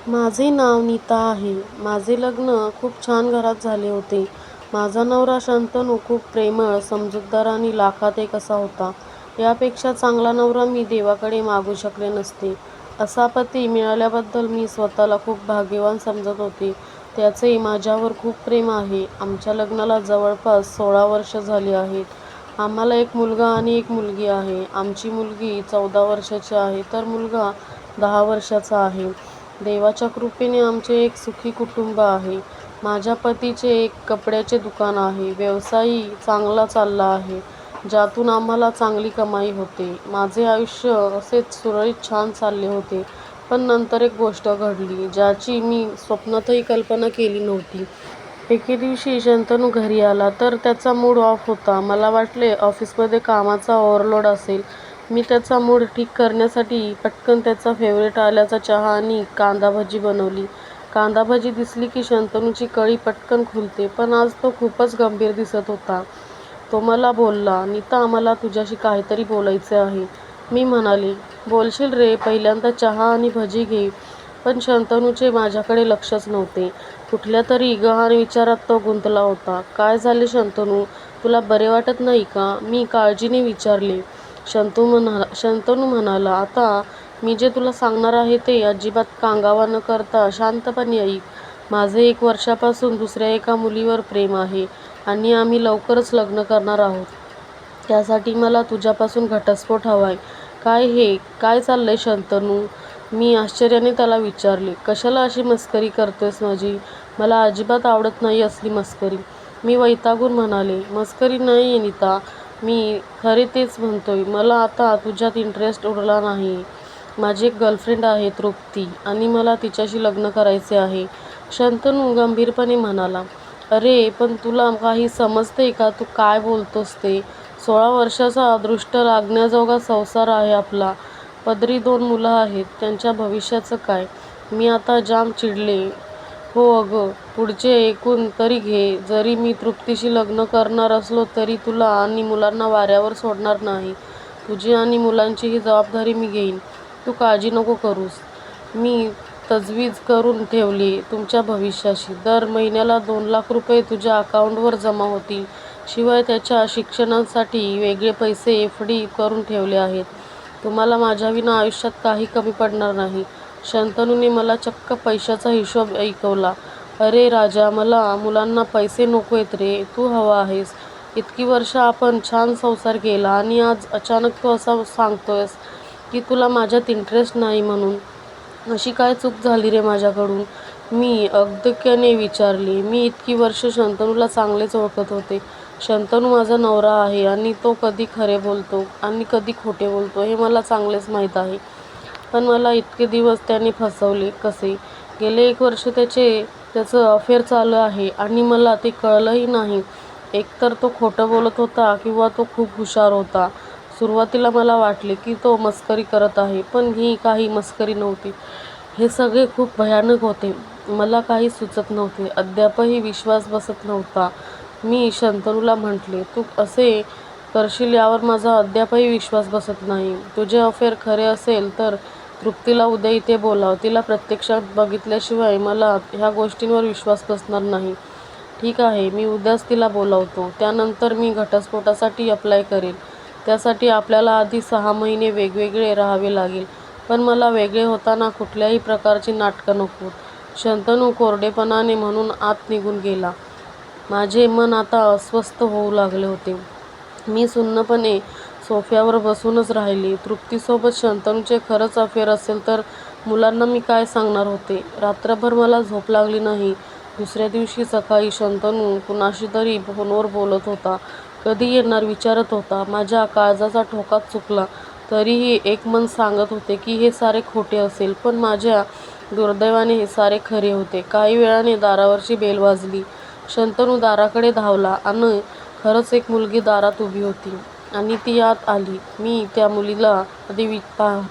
माझे नाव नीता आहे. माझे लग्न खूप छान घरात झाले होते. माझा नवरा शंतनू खूप प्रेमळ, समजूतदार आणि लाखात एक असा होता. यापेक्षा चांगला नवरा मी देवाकडे मागू शकले नसते. असा पती मिळाल्याबद्दल मी स्वतःला खूप भाग्यवान समजत होते. त्याचे माझ्यावर खूप प्रेम आहे. आमच्या लग्नाला जवळपास 16 वर्ष झाली आहेत. आम्हाला एक मुलगा आणि एक मुलगी आहे. आमची मुलगी 14 वर्षाची आहे तर मुलगा 10 वर्षाचा आहे. देवाच्या कृपेने आमचे एक सुखी कुटुंब आहे. माझ्या पतीचे एक कपड्याचे दुकान आहे. व्यवसायही चांगला चालला आहे, ज्यातून आम्हाला चांगली कमाई होते. माझे आयुष्य असेच सुरळीत छान चालले होते. पण नंतर एक गोष्ट घडली, ज्याची मी स्वप्नातही कल्पना केली नव्हती. एके दिवशी शंतनू घरी आला तर त्याचा मूड ऑफ होता. मला वाटले ऑफिसमध्ये कामाचा ओव्हरलोड असेल. मी त्याचा मूड ठीक करण्यासाठी पटकन त्याचा फेवरेट आल्याचा चहा आणि कांदाभजी बनवली. कांदाभजी दिसली की शंतनूची कळी पटकन खुलते, पण आज तो खूपच गंभीर दिसत होता. तो मला बोलला, "नीता, मला तुझ्याशी काहीतरी बोलायचे आहे." मी म्हणाले, "बोलशील रे, पहिल्यांदा चहा आणि भजी घे." पण शंतनूचे माझ्याकडे लक्षच नव्हते. कुठल्या तरी गहाण विचारात तो गुंतला होता. "काय झाले शंतनू? तुला बरे वाटत नाही का?" मी काळजीने विचारले. शंतनू म्हणाला, "आता मी जे तुला सांगणार आहे ते अजिबात कांगावा न करता शांतपणे ऐक. माझे 1 वर्षापासून दुसऱ्या एका मुलीवर प्रेम आहे आणि आम्ही लवकरच लग्न करणार आहोत. त्यासाठी मला तुझ्यापासून घटस्फोट हवाय." "काय हे? काय चाललंय शंतनू?" मी आश्चर्याने त्याला विचारले. "कशाला अशी मस्करी करतोयस माझी? मला अजिबात आवडत नाही असली मस्करी." मी वैतागून म्हणाले, "मस्करी नाहीये नीता, मी खरे तेच म्हणतोय. मला आता तुझ्यात इंटरेस्ट उरला नाही. माझी एक गर्लफ्रेंड आहे तृप्ती आणि मला तिच्याशी लग्न करायचे आहे." शंतनू गंभीरपणे म्हणाला, "अरे पण तुला काही समजतंय का तू काय बोलतोस ते? 16 वर्षाचा दृष्ट लागण्याजोगा संसार आहे आपला. पदरी 2 मुलं आहेत. त्यांच्या भविष्याचं काय?" मी आता जाम चिडले. "हो अगं, पुढचे ऐकून तरी घे. जरी मी तृप्तीशी लग्न करणार असलो तरी तुला आणि मुलांना वाऱ्यावर सोडणार नाही. तुझी आणि मुलांची ही जबाबदारी मी घेईन. तू काळजी नको करूस. मी तजवीज करून ठेवलीय तुमच्या भविष्याची. दर महिन्याला 2 लाख रुपये तुझ्या अकाउंटवर जमा होतील. शिवाय त्याच्या शिक्षणासाठी वेगळे पैसे एफ.डी. करून ठेवले आहेत. तुम्हाला माझ्याविना आयुष्यात काही कमी पडणार नाही." शंतनूने मला चक्क पैशाचा हिशोब ऐकवला. "अरे राजा, मला मुलांना पैसे नकोयत रे, तू हवा आहेस. इतकी वर्ष आपण छान संसार केला आणि आज अचानक तू असं सांगतोयस की तुला माझ्यात इंटरेस्ट नाही म्हणून. अशी काय चूक झाली रे माझ्याकडून?" मी अगतिकतेने विचारले. मी इतकी वर्ष शंतनूला चांगलेच ओळखत होते. शंतनू माझा नवरा आहे आणि तो कधी खरे बोलतो आणि कधी खोटे बोलतो हे मला चांगलेच माहीत आहे. पण मला इतके दिवस त्याने फसवले कसे? गेले 1 वर्ष त्याचं अफेअर चालू आहे आणि मला ते कळलंही नाही. एकतर तो खोटं बोलत होता किंवा तो खूप हुशार होता. सुरुवातीला मला वाटले की तो मस्करी करत आहे, पण ही काही मस्करी नव्हती. हे सगळे खूप भयानक होते. मला काही सुचत नव्हते. अद्यापही विश्वास बसत नव्हता. मी शंतनूला म्हटले, "तू असे करशील यावर माझा अद्यापही विश्वास बसत नाही. तुझे अफेअर खरे असेल तर तृप्तीला उद्या इथे बोलाव. तिला प्रत्यक्षात बघितल्याशिवाय मला ह्या गोष्टींवर विश्वास बसणार नाही." "ठीक आहे, मी उद्याच तिला बोलावतो. त्यानंतर मी घटस्फोटासाठी अप्लाय करेन. त्यासाठी आपल्याला आधी 6 महिने वेगवेगळे राहावे लागेल. पण मला वेगळे होताना कुठल्याही प्रकारची नाटकं नकोत." शंतनू कोरडेपणाने म्हणून आत निघून गेला. माझे मन आता अस्वस्थ होऊ लागले होते. मी सुन्नपणे सोफ्यावर बसूनच राहिले. तृप्तीसोबत शंतनूचे खरंच अफेअर असेल तर मुलांना मी काय सांगणार होते? रात्रभर मला झोप लागली नाही. दुसऱ्या दिवशी सकाळी शंतनू कुणाशी तरी फोनवर बोलत होता. कधी येणार विचारत होता. माझ्या काळजाचा ठोकाच चुकला. तरीही एक मन सांगत होते की हे सारे खोटे असेल, पण माझ्या दुर्दैवाने हे सारे खरे होते. काही वेळाने दारावरची बेल वाजली. शंतनू दाराकडे धावला आणि खरंच एक मुलगी दारात उभी होती आणि ती आत आली. मी त्या मुलीला कधी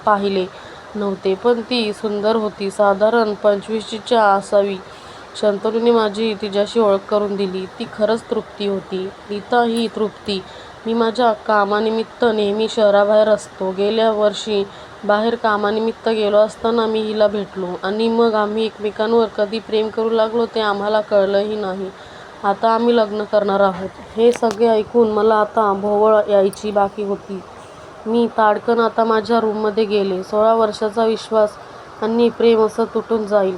पाहिले नव्हते, पण ती सुंदर होती. साधारण 25च्या असावी. शंतनूने माझी तिच्याशी ओळख करून दिली. ती खरंच तृप्ती होती. "नीता, ही तृप्ती. मी माझ्या कामानिमित्त नेहमी शहराबाहेर असतो. गेल्या वर्षी बाहेर कामानिमित्त गेलो असताना मी हिला भेटलो आणि मग आम्ही एकमेकांवर कधी प्रेम करू लागलो ते आम्हाला कळलंही नाही. आता आम्ही लग्न करणार आहोत. हे सगळे ऐकून मला आता भोवळ यायची बाकी होती. मी ताडकन आता माझ्या रूममध्ये गेले. 16 वर्षाचा विश्वास आणि प्रेम असं तुटून जाईल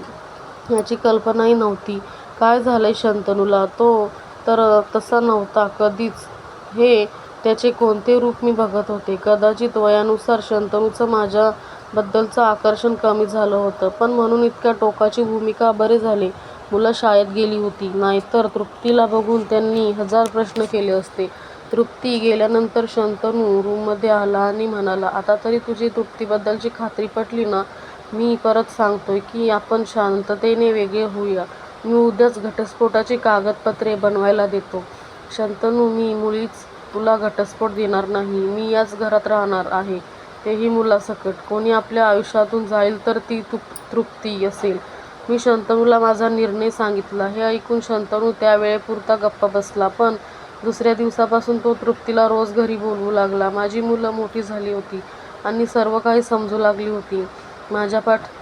याची कल्पनाही नव्हती. काय झालंय शंतनूला? तो तर तसा नव्हता कधीच. हे त्याचे कोणते रूप मी बघत होते. कदाचित वयानुसार शंतनूचं माझ्याबद्दलचं आकर्षण कमी झालं होतं. पण म्हणून इतक्या टोकाची भूमिका? बरे झाले मुलं शाळेत गेली होती. नाहीतर तृप्तीला बघून त्यांनी 1000 प्रश्न केले असते. तृप्ती गेल्यानंतर शंतनू रूममध्ये आला आणि म्हणाला, आता तरी तुझी तृप्तीबद्दलची खात्री पटली ना? मी परत सांगतोय की आपण शांततेने वेगळे होऊया. मी उद्याच घटस्फोटाची कागदपत्रे बनवायला देतो. शंतनू, मी मुळीच तुला घटस्फोट देणार नाही. मी याच घरात राहणार आहे, तेही मुलासकट. कोणी आपल्या आयुष्यातून जाईल तर ती तृप्ती असेल. मी शंतनूला माझा निर्णय सांगितला. हे ऐकून शंतनू त्यावेळेपुरता गप्प बसला. पण दुसऱ्या दिवसापासून तो तृप्तीला रोज घरी बोलवू लागला. माझी मुलं मोठी झाली होती आणि सर्व काही समजू लागली होती.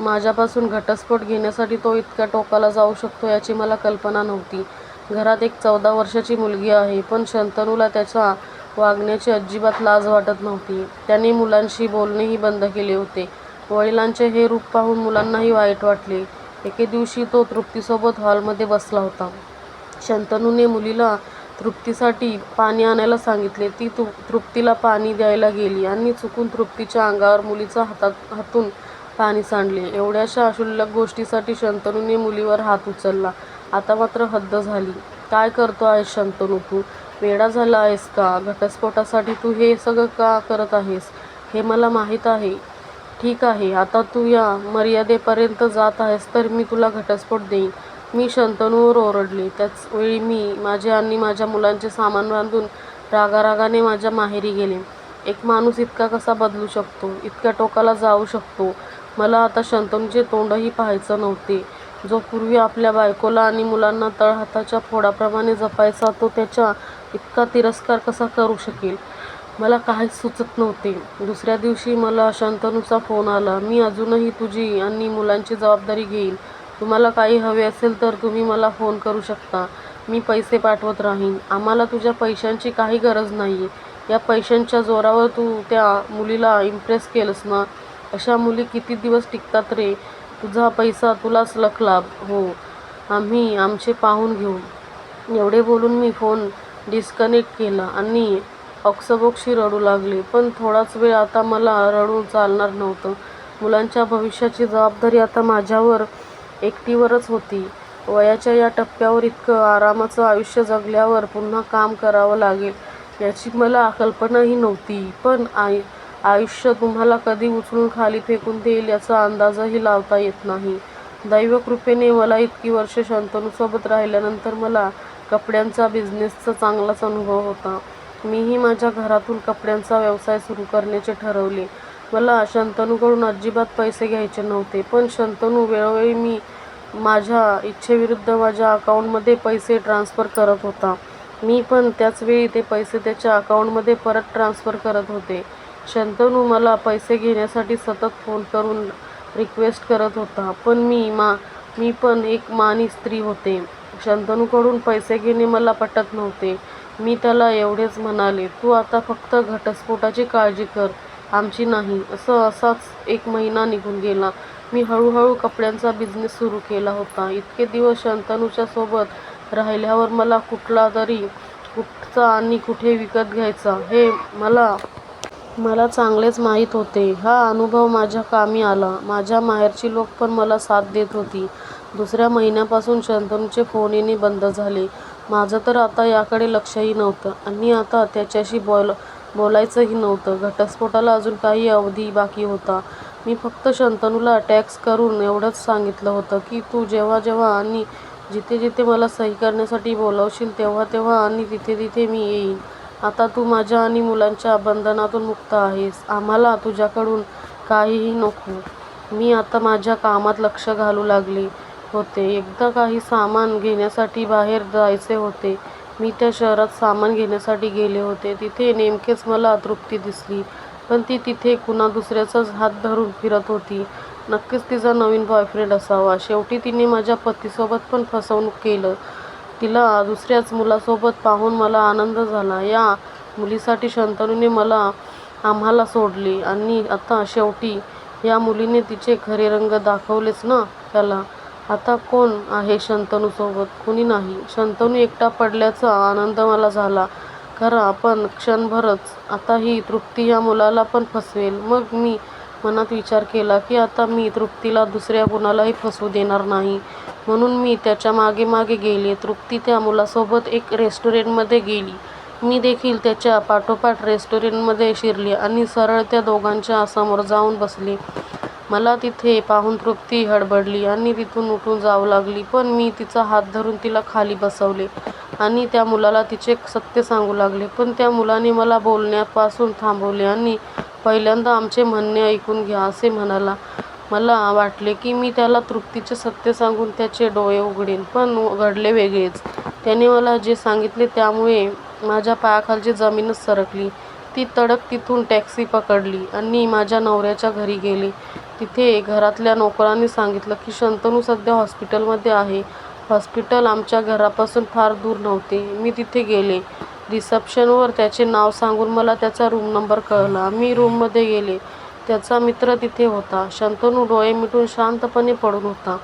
माझ्यापासून घटस्फोट घेण्यासाठी तो इतक्या टोकाला जाऊ शकतो याची मला कल्पना नव्हती. घरात एक 14 वर्षाची मुलगी आहे. पण शंतनूला त्याच्या वागण्याची अजिबात लाज वाटत नव्हती. त्याने मुलांशी बोलणेही बंद केले होते. वडिलांचे हे रूप पाहून मुलांनाही वाईट वाटले. एके दिवशी तो तृप्तीसोबत हॉलमध्ये बसला होता. शंतनूने मुलीला तृप्तीसाठी पाणी आणायला सांगितले. ती तृप्तीला पाणी द्यायला गेली आणि चुकून तृप्तीच्या अंगावर मुलीच्या हातून पाणी सांडले. एवढ्याशा क्षुल्लक गोष्टीसाठी शंतनूने मुलीवर हात उचलला. आता मात्र हद्द झाली. काय करतो आहेस शंतनू तू? वेडा झाला आहेस का? घटस्फोटासाठी तू हे सगळं का करत आहेस हे मला माहीत आहे. ठीक आहे, आता तू या मर्यादेपर्यंत जात आहेस तर मी तुला घटस्फोट देईन. मी शंतनूवर ओरडले. त्याचवेळी मी माझे आणि माझ्या मुलांचे सामान बांधून रागारागाने माझ्या माहेरी गेले. एक माणूस इतका कसा बदलू शकतो? इतक्या टोकाला जाऊ शकतो? मला आता शंतनूचे तोंडही पाहायचं नव्हते. जो पूर्वी आपल्या बायकोला आणि मुलांना तळहाताच्या फोडाप्रमाणे जपायचा तो त्याचा इतका तिरस्कार कसा करू शकेल? मला काहीच सुचत नव्हते. दुसऱ्या दिवशी मला शंतनूचा फोन आला. मी अजूनही तुझी आणि मुलांची जबाबदारी घेईन. तुम्हाला काही हवे असेल तर तुम्ही मला फोन करू शकता. मी पैसे पाठवत राहीन. आम्हाला तुझ्या पैशांची काही गरज नाहीये. या पैशांच्या जोरावर तू त्या मुलीला इम्प्रेस केलंस ना? अशा मुली किती दिवस टिकतात रे? तुझा पैसा तुलाच लाभ. हो, आम्ही आमचे पाहून घेऊ. एवढे बोलून मी फोन डिस्कनेक्ट केला आणि ओक्साबोक्शी रडू लागले. पण थोडाच वेळ आता मला रडून चालणार नव्हतं. मुलांच्या भविष्याची जबाबदारी आता माझ्यावर एकटीवरच होती. वयाच्या या टप्प्यावर इतकं आरामाचं आयुष्य जगल्यावर पुन्हा काम करावं लागेल याची मला कल्पनाही नव्हती. पण आयुष्य तुम्हाला कधी उचलून खाली फेकून देईल याचा अंदाजही लावता येत नाही. दैवकृपेने मला इतकी वर्ष शंतनूसोबत राहिल्यानंतर मला कपड्यांचा बिझनेसचा चांगलाच अनुभव होता. मीही माझ्या घरातून कपड्यांचा व्यवसाय सुरू करण्याचे ठरवले. मला शंतनूकडून अजिबात पैसे घ्यायचे नव्हते. पण शंतनू वेळोवेळी मी माझ्या इच्छेविरुद्ध माझ्या अकाउंटमध्ये पैसे ट्रान्स्फर करत होता. मी पण त्याचवेळी ते पैसे त्याच्या अकाउंटमध्ये परत ट्रान्स्फर करत होते. शंतनू मला पैसे घेण्यासाठी सतत फोन करून रिक्वेस्ट करत होता. पण मी पण एक मानी स्त्री होते. शंतनूकडून पैसे घेणे मला पटत नव्हते. मी त्याला एवढेच म्हणाले, तू आता फक्त घटस्फोटाची काळजी कर, आमची नाही. असाच 1 महिना निघून गेला. मी हळूहळू कपड्यांचा बिझनेस सुरू केला होता. इतके दिवस शंतनूच्या सोबत राहिल्यावर मला कुठचा आणि कुठे विकत घ्यायचा हे मला चांगलेच माहीत होते. हा अनुभव माझ्या कामी आला. माझ्या माहेरची लोक पण मला साथ देत होती. दुसऱ्या महिन्यापासून शंतनूचे फोन येणे बंद झाले. माझं तर आता याकडे लक्षही नव्हतं आणि आता त्याच्याशी बोलायचंही नव्हतं. घटस्फोटाला अजून काही अवधी बाकी होता. मी फक्त शंतनूला टेक्स्ट करून एवढंच सांगितलं होतं की तू जेव्हा जेव्हा आणि जिथे जिथे मला सही करण्यासाठी बोलावशील तेव्हा तेव्हा आणि तिथे तिथे मी येईन. आता तू माझ्या आणि मुलांच्या बंधनातून मुक्त आहेस. आम्हाला तुझ्याकडून काहीही नको. मी आता माझ्या कामात लक्ष घालू लागले होते. एकदा काही सामान घेण्यासाठी बाहेर जायचे होते. मी त्या शहरात सामान घेण्यासाठी गेले होते. तिथे नेमकेच मला तृप्ती दिसली. पण ती तिथे कुणा दुसऱ्याचाच हात धरून फिरत होती. नक्कीच तिचा नवीन बॉयफ्रेंड असावा. शेवटी तिने माझ्या पतीसोबत पण फसवणूक केलं. तिला दुसऱ्याच मुलासोबत पाहून मला आनंद झाला. या मुलीसाठी शंतनूने आम्हाला सोडले आणि आता शेवटी या मुलीने तिचे खरे रंग दाखवलेच ना त्याला. आता कोण आहे शंतनूसोबत? कुणी नाही. शंतनू एकटा पडल्याचा आनंद मला झाला खरा, पण क्षणभरच. आता ही तृप्ती या मुलाला पण फसवेल. मग मी मनात विचार केला की आता मी तृप्तीला दुसऱ्या कुणालाही फसवू देणार नाही. म्हणून मी त्याच्या मागे मागे गेले. तृप्ती त्या मुलासोबत एक रेस्टॉरंटमध्ये गेली. मी देखील त्याच्या पाठोपाठ रेस्टॉरंटमध्ये शिरले आणि सरळ त्या दोघांच्या समोर जाऊन बसले. मला तिथे पाहून तृप्ती हडबडली आणि तिथून उठून जाऊ लागली. पण मी तिचा हात धरून तिला खाली बसवले आणि त्या मुलाला तिचे सत्य सांगू लागले. पण त्या मुलाने मला बोलण्यापासून थांबवले आणि पहिल्यांदा आमचे म्हणणे ऐकून घ्या असे म्हणाला. मला वाटले की मी त्याला तृप्तीचे सत्य सांगून त्याचे डोळे उघडेन, पण घडले वेगळेच. त्याने मला जे सांगितले त्यामुळे माझ्या पायाखालची जमीनच सरकली. ती तडक तिथून टॅक्सी पकडली आणि माझ्या नवऱ्याच्या घरी गेले. तिथे घरातल्या नोकरांनी सांगितलं की शंतनू सध्या हॉस्पिटलमध्ये आहे. हॉस्पिटल आमच्या घरापासून फार दूर नव्हते. मी तिथे गेले. रिसेप्शनवर त्याचे नाव सांगून मला त्याचा रूम नंबर कळला. मी रूममध्ये गेले. त्याचा मित्र तिथे होता. शंतनू डोळे मिटून शांतपणे पडून होता.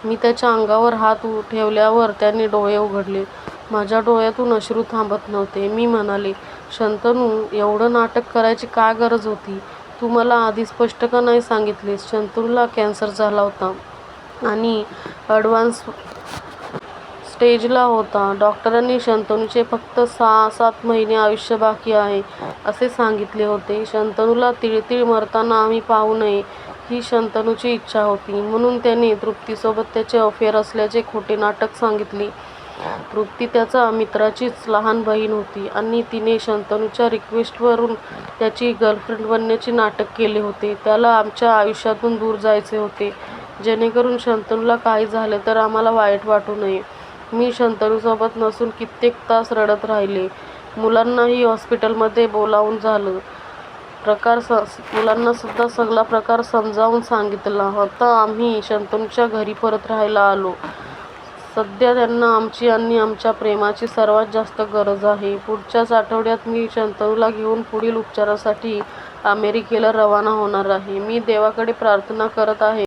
मी त्याच्या अंगावर हात ठेवल्यावर त्याने डोळे उघडले. माझ्या डोळ्यातून अश्रू थांबत नव्हते. मी म्हणाले, शंतनू, एवढं नाटक करायची काय गरज होती? तू मला आधी स्पष्ट का नाही सांगितलेस? शंतनूला कॅन्सर झाला होता आणि ॲडव्हान्स स्टेजला होता. डॉक्टरांनी शंतनूचे फक्त 6-7 महिने आयुष्य बाकी आहे असे सांगितले होते. शंतनूला तिळतिळ मरताना आम्ही पाहू नये ही शंतनूची इच्छा होती. म्हणून त्याने तृप्तीसोबत त्याचे अफेअर असल्याचे खोटे नाटक सांगितले. तृप्ती त्याच्या मित्राचीच लहान बहीण होती आणि तिने शंतनूच्या रिक्वेस्टवरून त्याची गर्लफ्रेंड बनण्याचे नाटक केले होते. त्याला आमच्या आयुष्यातून दूर जायचे होते, जेणेकरून शंतनूला काही झाले तर आम्हाला वाईट वाटू नये. मी शंतनूसोबत नसून कित्येक तास रडत राहिले. मुलांनाही हॉस्पिटलमध्ये बोलावून झालं मुलांना सुद्धा सगळा प्रकार समजावून सांगितला. आता आम्ही शंतनूच्या घरी परत राहायला आलो. सध्या त्यांना आमची आणि आमच्या प्रेमाची सर्वात जास्त गरज आहे. पुढच्याच आठवड्यात मी शंतनूला घेऊन पुढील उपचारासाठी अमेरिकेला रवाना होणार आहे. मी देवाकडे प्रार्थना करत आहे